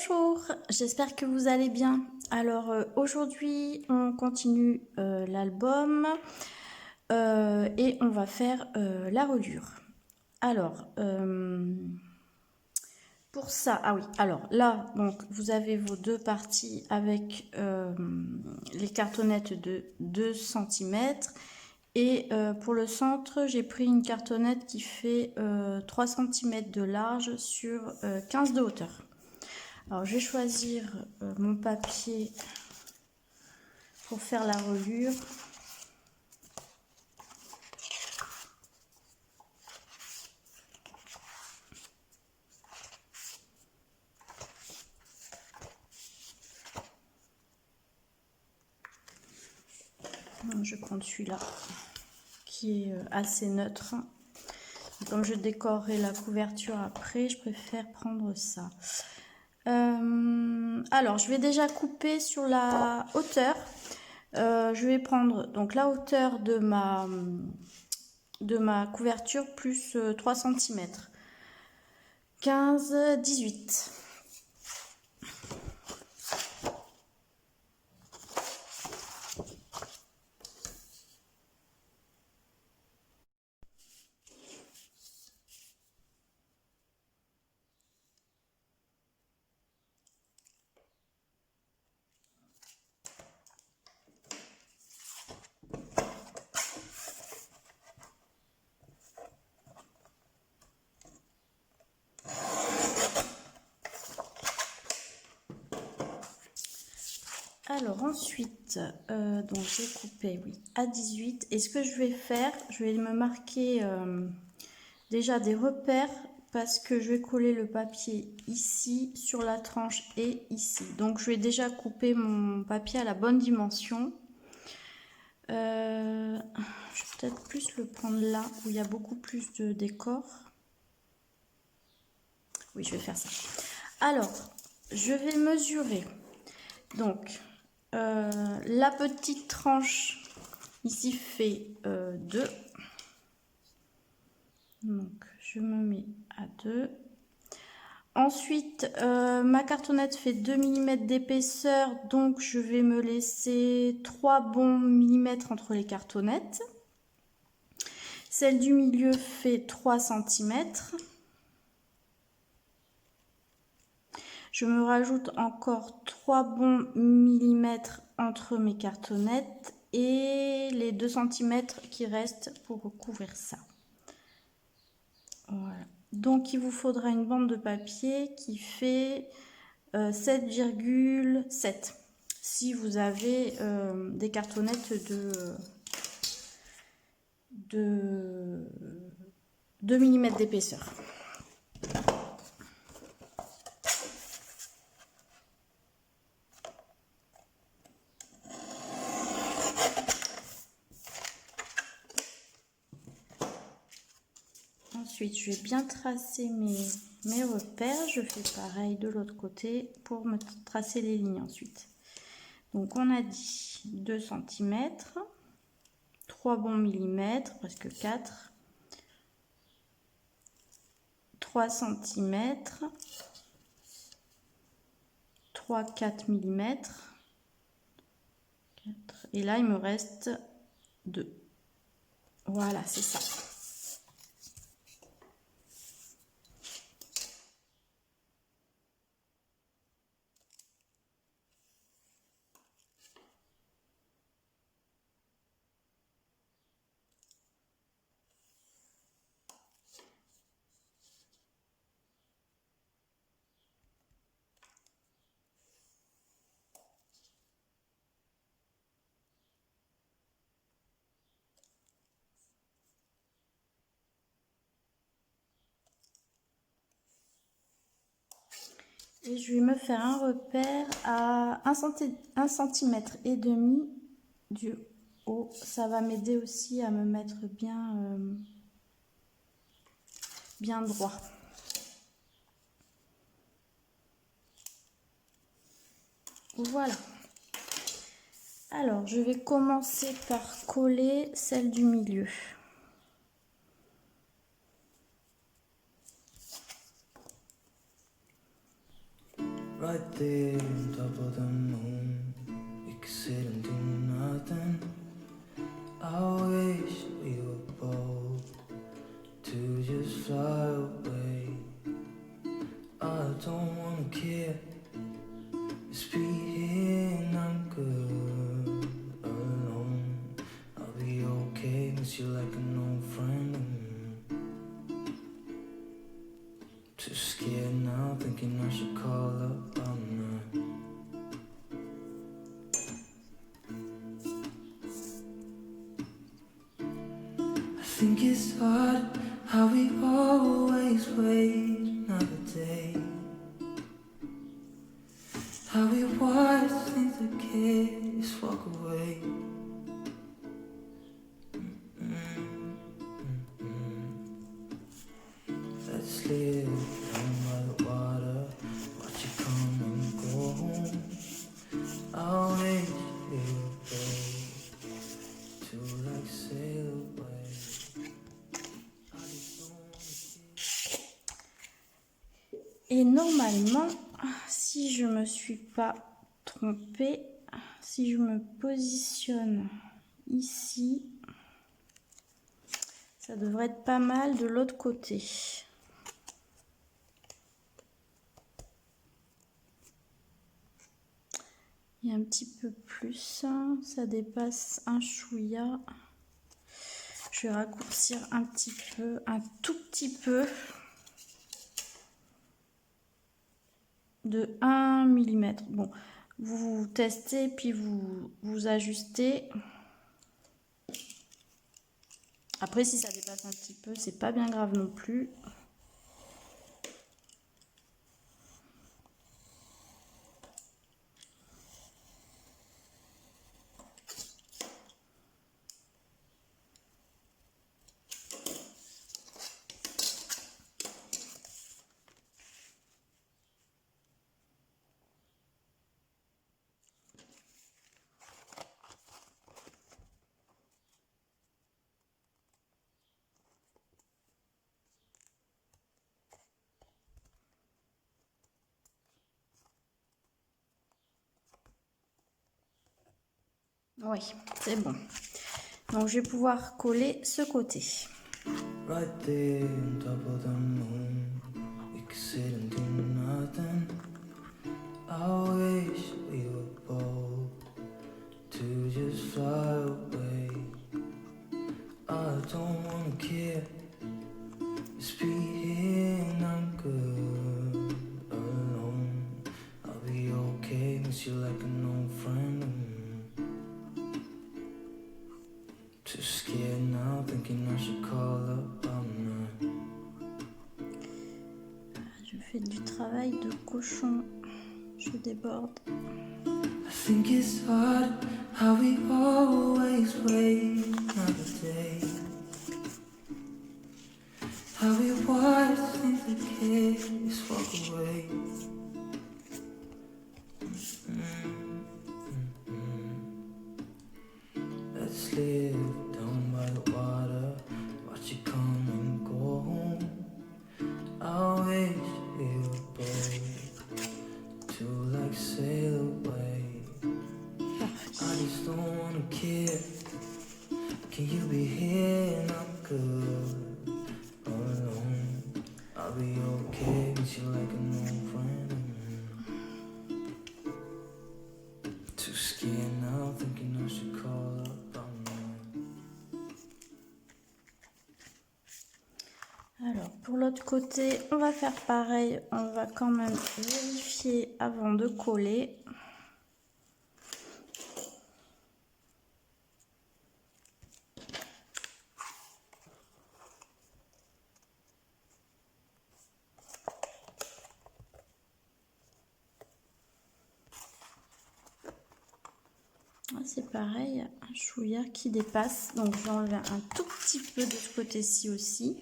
Bonjour, j'espère que vous allez bien. Alors aujourd'hui on continue l'album et on va faire la reliure. Alors pour ça, ah oui, alors là donc vous avez vos deux parties avec les cartonnettes de 2 cm et pour le centre j'ai pris une cartonnette qui fait 3 cm de large sur 15 de hauteur. Alors je vais choisir mon papier pour faire la reliure. Je prends celui-là qui est assez neutre. Comme je décorerai la couverture après, je préfère prendre ça. Alors je vais déjà couper sur la hauteur. Je vais prendre donc la hauteur de ma couverture plus 3 cm. 15, 18. Alors ensuite, donc j'ai coupé oui, à 18 et ce que je vais faire, je vais me marquer déjà des repères parce que je vais coller le papier ici sur la tranche et ici. Donc je vais déjà couper mon papier à la bonne dimension. Je vais peut-être plus le prendre là où il y a beaucoup plus de décor. Oui, je vais faire ça. Alors, je vais mesurer. Donc, la petite tranche ici fait 2. Donc, je me mets à 2. Ensuite, ma cartonnette fait 2 mm d'épaisseur. Donc, je vais me laisser 3 bons millimètres entre les cartonnettes. Celle du milieu fait 3 cm. Je me rajoute encore 3 bons millimètres entre mes cartonnettes et les 2 cm qui restent pour recouvrir ça. Voilà. Donc il vous faudra une bande de papier qui fait 7,7 si vous avez des cartonnettes de 2 mm d'épaisseur. Ensuite, je vais bien tracer mes repères. Je fais pareil de l'autre côté pour me tracer les lignes ensuite. Donc, on a dit 2 cm, 3 bons millimètres, presque 4, 3 cm, 3, 4 mm, 4, et là, il me reste 2. Voilà, c'est ça. Et je vais me faire un repère à 1 cm et demi du haut. Ça va m'aider aussi à me mettre bien droit. Voilà. Alors, je vais commencer par coller celle du milieu. Right there on top of the moon, we could sit and do nothing. I wish we were bold to just fly away. I don't wanna care, just be here and I'm good alone. I'll be okay, miss you like an old friend. Too scared now, thinking I should call up all night. I think it's hard how we always wait another day. How we watch things that kids walk away. Let's live down by the water, watch it come and go home. I'll wish we were bold to like sail away. I just don't wanna Et normalement, si je me suis pas trompée, si je me positionne ici, ça devrait être pas mal de l'autre côté. Il y a un petit peu plus, ça dépasse un chouïa. Je vais raccourcir un petit peu, un tout petit peu, de 1 mm. Bon, vous testez puis vous ajustez. Après, si ça dépasse un petit peu, c'est pas bien grave non plus. Oui, c'est bon. Donc, je vais pouvoir coller ce côté. right there on top of the moon, we could sit and do nothing. I wish we were bold to just fly away. I don't wanna care, just be here and I'm good alone. I'll be okay, miss you like an old friend. Too scared now, thinking I should call up all night. Je fais du travail de cochon. Je déborde. I think it's hard how we always wait another day. How we watch things that kids walk away. Let's live down by the water, watch it come and go home. I wish we were bold to like sail away. I just don't wanna care. Can you be here and I'm good alone? I'll be okay with you like an old friend. Too scared now, thinking I should call up all night. Alors, pour l'autre côté, on va faire pareil. On va quand même vérifier avant de coller. C'est pareil, un chouïa qui dépasse. Donc, je vais enlever un tout petit peu de ce côté-ci aussi.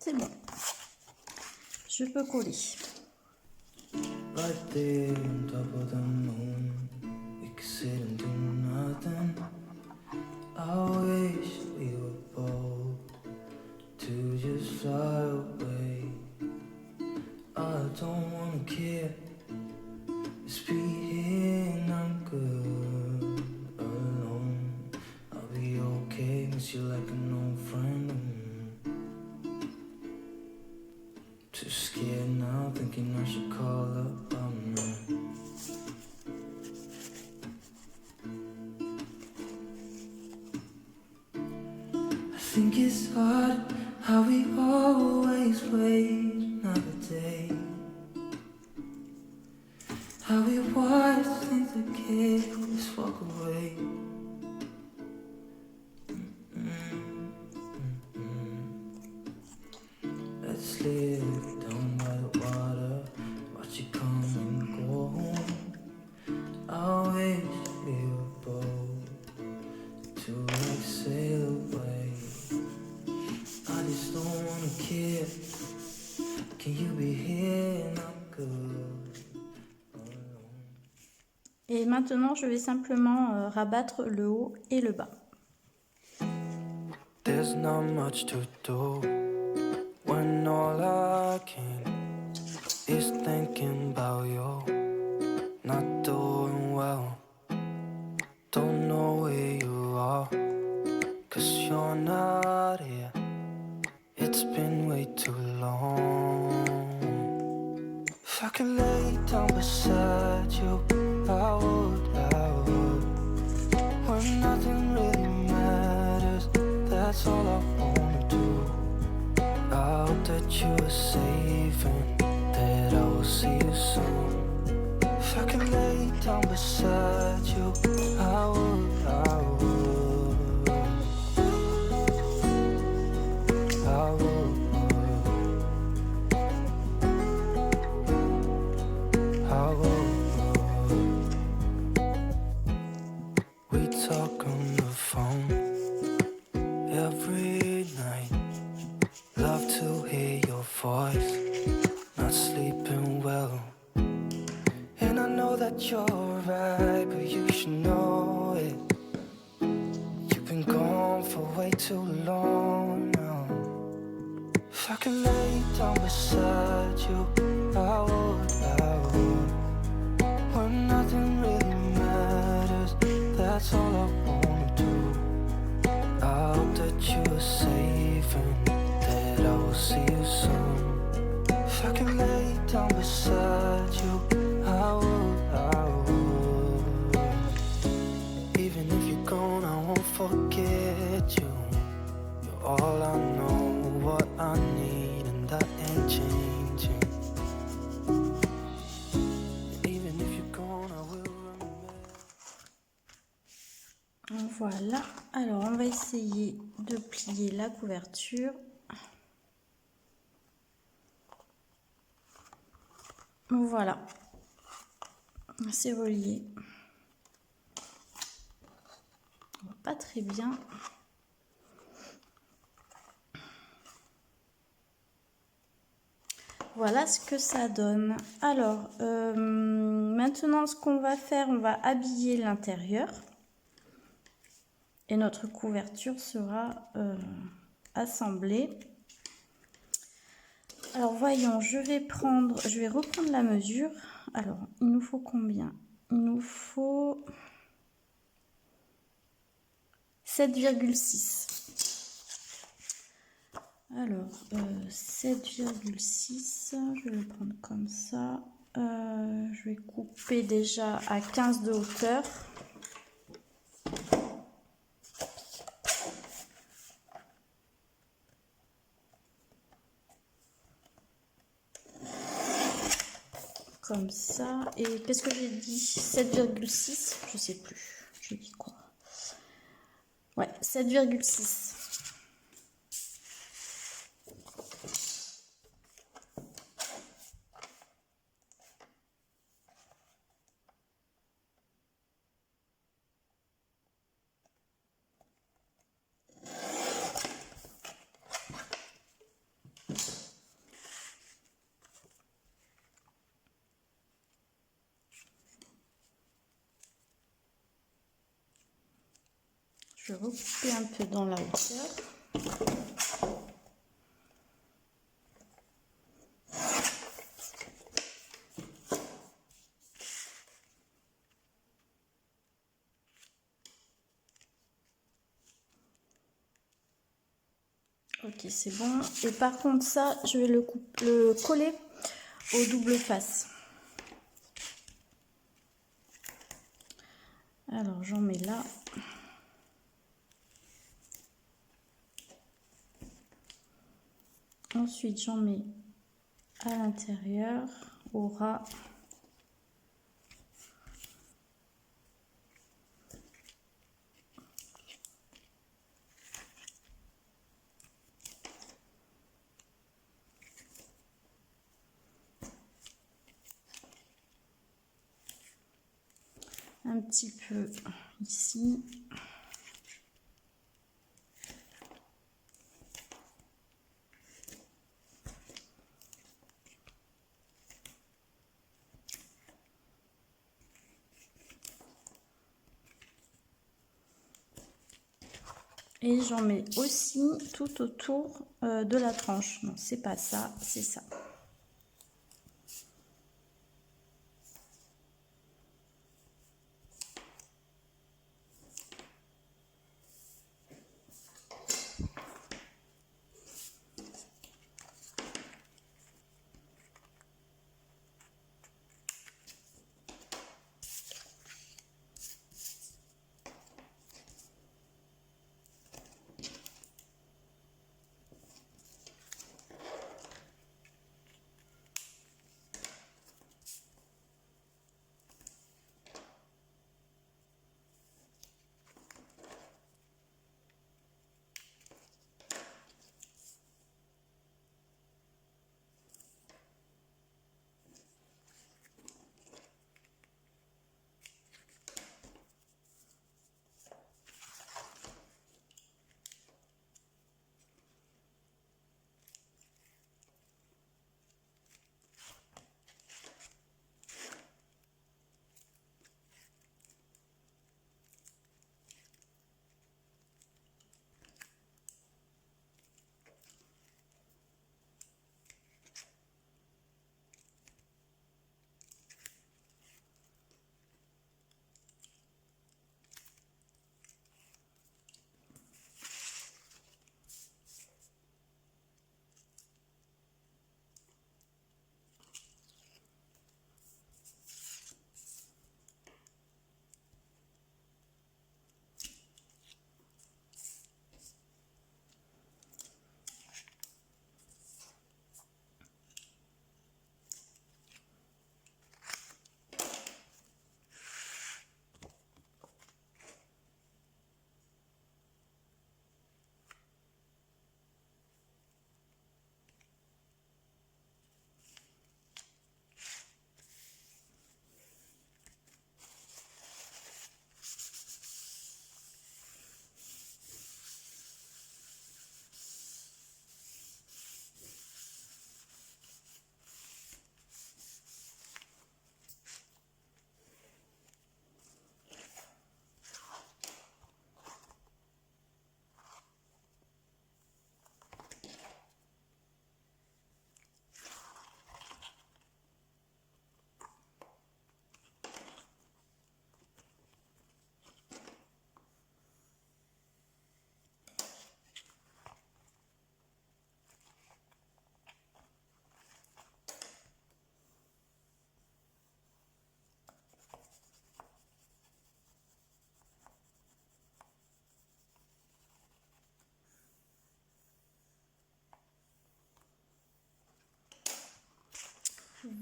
c'est bon. Je peux coller. Right there on top of the moon, we could sit and do nothing. I wish we were bold to just fly away. I don't wanna care, just be here and I'm good alone. I'll be okay, miss you like an old friend. Too scared now, thinking I should call up a man. I think it's hard how we always wait another day. How we watch things that careless walk away. Let's live down by the water, watch it come and go home. I wish we were bold to like sail away. I just don't wanna care. Can you be here and I'm good alone? Et maintenant, je vais simplement rabattre le haut et le bas. There's not much to do when all I can is thinking about you. Not doing well, don't know where you are, 'cause you're not here. It's been way too long. If I could lay down beside you, I would. When nothing really matters, that's all I wanna do. I hope that you are safe and that I will see you soon. If I could lay down beside you, I would. I would. We talk on the phone every night. Love to hear your voice. Not sleeping well. And I know that you're right, but you should know it. You've been gone for way too long now. If I could lay down beside you, I would. When nothing really matters, that's all I wanna do. I hope that you are safe and that I will see you soon. If I could lay down beside you, I would. Even if you're gone, I won't forget you. You're all I know, what I need, and that ain't changing. Even if you're gone, I will remember. Voilà, alors on va essayer de plier la couverture. Voilà, c'est relié. Pas très bien. Voilà ce que ça donne. Alors, maintenant ce qu'on va faire, on va habiller l'intérieur. Et notre couverture sera assemblée. Alors voyons, je vais reprendre la mesure. Alors, il nous faut combien? Il nous faut 7,6. Alors, 7,6, je vais le prendre comme ça. Je vais couper déjà à 15 de hauteur. Comme ça. Et qu'est-ce que j'ai dit? 7,6? Je sais plus. J'ai dit quoi? Ouais, 7,6. Je vais recouper un peu dans la hauteur. Ok, c'est bon. Et par contre, ça, je vais le coller au double face. Alors, j'en mets là. Ensuite, j'en mets à l'intérieur, au ras. Un petit peu ici. Et j'en mets aussi tout autour de la tranche. Non, c'est pas ça, c'est ça.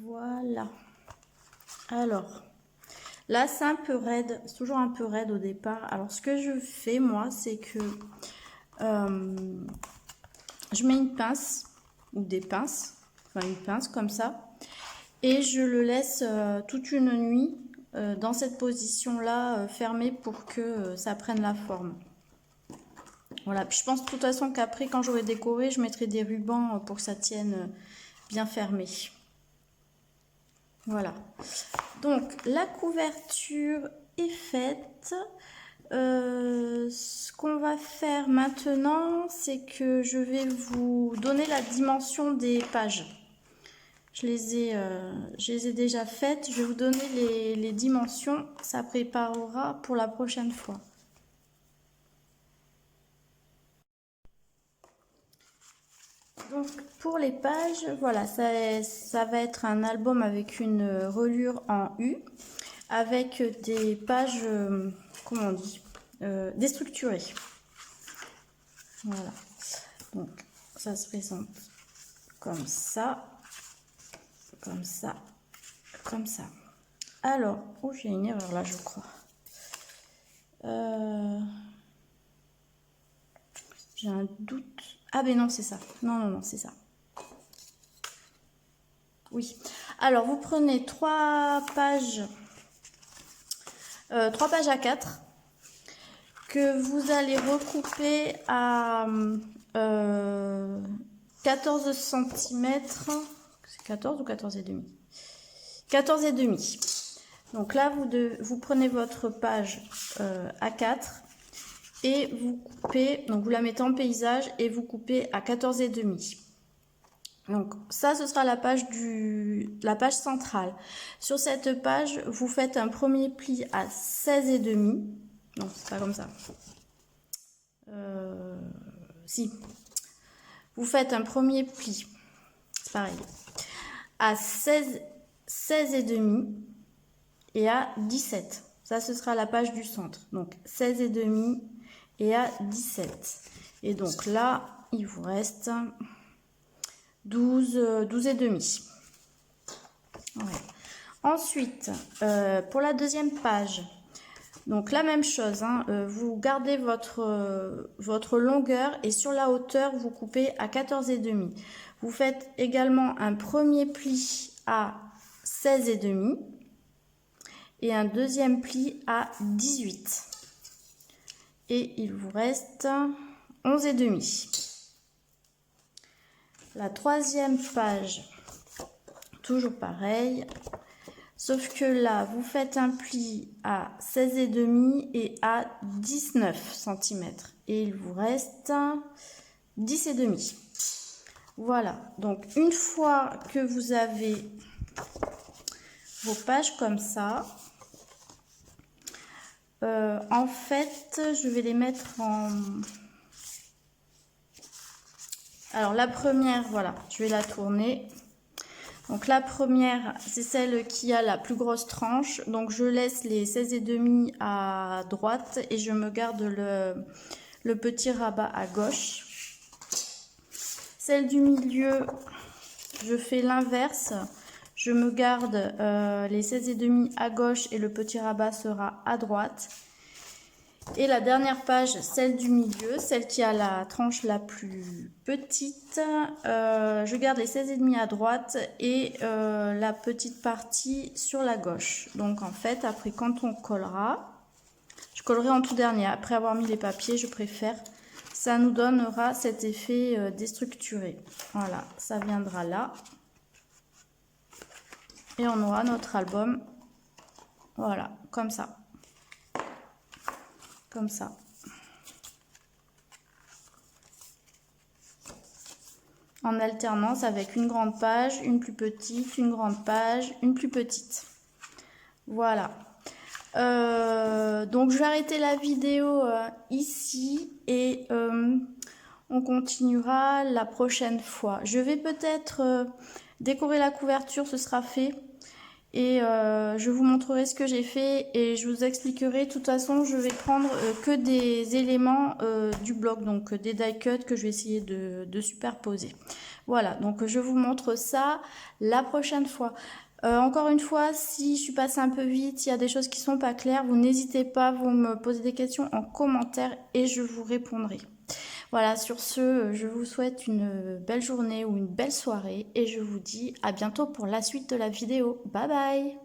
Voilà. Alors, là, c'est un peu raide. C'est toujours un peu raide au départ. Alors, ce que je fais, moi, c'est que je mets une pince ou des pinces. Enfin, une pince comme ça. Et je le laisse toute une nuit dans cette position-là, fermée pour que ça prenne la forme. Voilà. Puis je pense de toute façon qu'après, quand j'aurai décoré, je mettrai des rubans pour que ça tienne bien fermé. Voilà. Donc, la couverture est faite. ce qu'on va faire maintenant, c'est que je vais vous donner la dimension des pages. Je les ai déjà faites. Je vais vous donner les dimensions. Ça préparera pour la prochaine fois. Donc pour les pages, voilà, ça va être un album avec une reliure en U, avec des pages, comment on dit, déstructurées. Voilà. Donc ça se présente comme ça, comme ça, comme ça. Alors, oh, j'ai une erreur là, je crois. J'ai un doute. Ah ben non, c'est ça. Non, c'est ça. Oui. Alors, vous prenez 3 pages A4 que vous allez recouper à 14 cm. C'est 14 ou 14 et demi? 14 et demi. Donc là, vous prenez votre page A4 et vous coupez, donc vous la mettez en paysage et vous coupez à 14 et demi. Donc ça, ce sera la page centrale. Sur cette page, vous faites un premier pli à 16 et demi. Non, c'est pas comme ça. Si. Vous faites un premier pli, c'est pareil, à 16 et demi et à 17. Ça, ce sera la page du centre. Donc 16 et demi et à 17. Et donc là, il vous reste 12 et demi. Ouais. Ensuite, pour la deuxième page, donc la même chose, hein, vous gardez votre longueur et sur la hauteur, vous coupez à 14 et demi. Vous faites également un premier pli à 16 et demi et un deuxième pli à 18. Et il vous reste 11 et demi. La troisième page, toujours pareil, sauf que là, vous faites un pli à 16 et demi et à 19 cm. Et il vous reste 10 et demi. Voilà, donc une fois que vous avez vos pages comme ça, en fait, je vais les mettre en... Alors la première, voilà, je vais la tourner. Donc la première, c'est celle qui a la plus grosse tranche. Donc je laisse les 16 et demi à droite et je me garde le petit rabat à gauche. Celle du milieu, je fais l'inverse. Je me garde les 16 et demi à gauche et le petit rabat sera à droite. Et la dernière page, celle du milieu, celle qui a la tranche la plus petite, je garde les 16 et demi à droite et la petite partie sur la gauche. Donc en fait, après quand on collera, je collerai en tout dernier. Après avoir mis les papiers, je préfère. Ça nous donnera cet effet déstructuré. Voilà, ça viendra là. Et on aura notre album. Voilà, comme ça. Comme ça. En alternance avec une grande page, une plus petite, une grande page, une plus petite. Voilà. Donc je vais arrêter la vidéo ici et on continuera la prochaine fois. Je vais peut-être décorer la couverture, ce sera fait. Et je vous montrerai ce que j'ai fait et je vous expliquerai. De toute façon, je vais prendre que des éléments du bloc, donc des die cuts que je vais essayer de superposer. Voilà, donc je vous montre ça la prochaine fois. Encore une fois, si je suis passée un peu vite, s'il y a des choses qui sont pas claires, vous n'hésitez pas, vous me posez des questions en commentaire et je vous répondrai. Voilà, sur ce, je vous souhaite une belle journée ou une belle soirée et je vous dis à bientôt pour la suite de la vidéo. Bye bye!